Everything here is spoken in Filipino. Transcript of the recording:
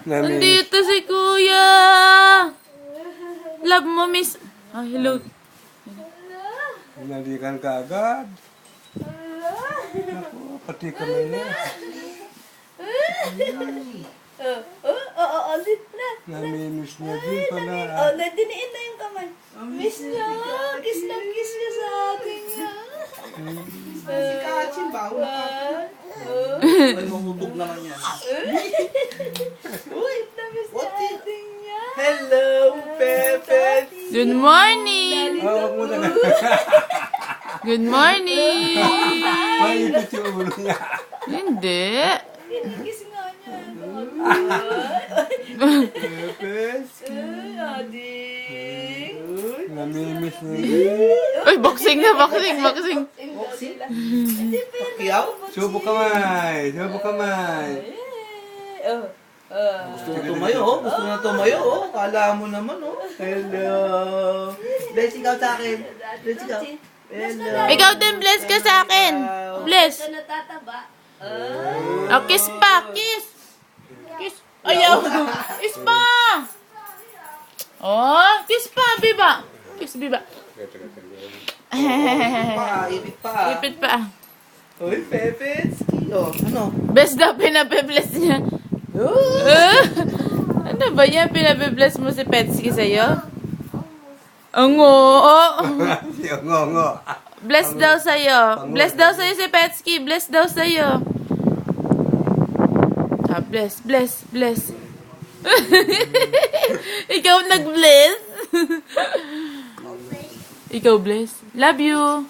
Nandito si Kuya. Love mo, miss. Ah, hello. Hinalikan ka agad. Ako, pati kamay niya. Namimiss niya din pala. Diniin na yung kamay. Miss niya. Kiss na kiss niya sa atin niya. Si Kachin ba? Ay, mamutog naman yan. Uy, na-miss niya atin niya. Hello, Pepe. Good morning. Huwag mo na. Good morning. Maipit yung ulo niya. Hindi. Kinis nga niya. Pepes. Ading. Namimiss niya din. Ay, boxing na, boxing. Pakiyaw? Subo kamay. Subo kamay. Gusto na tumayo, oh. Gusto na tumayo, oh. Kala mo naman, oh. Hello. Bless ikaw sa akin. Bless ikaw. Hello. Ikaw din, bless ka sa akin. Bless. Ito natataba. Oh, kiss pa. Kiss. Kiss. Ayaw. Kiss pa. Oh, kiss pa, biba. Kiss, biba. Ipit pa. Ipit pa. Uy, Pepe. Oh, ano? Best daw, pinapibless niya. Ano ba yan? Pinapibless mo si Petsky sa'yo? Ang oo. Yung ngongo. Bless daw sa'yo. Bless daw sa'yo si Petsky. Bless daw sa'yo. Ah, bless. Ikaw nag-bless. Ikaw bless. Love you.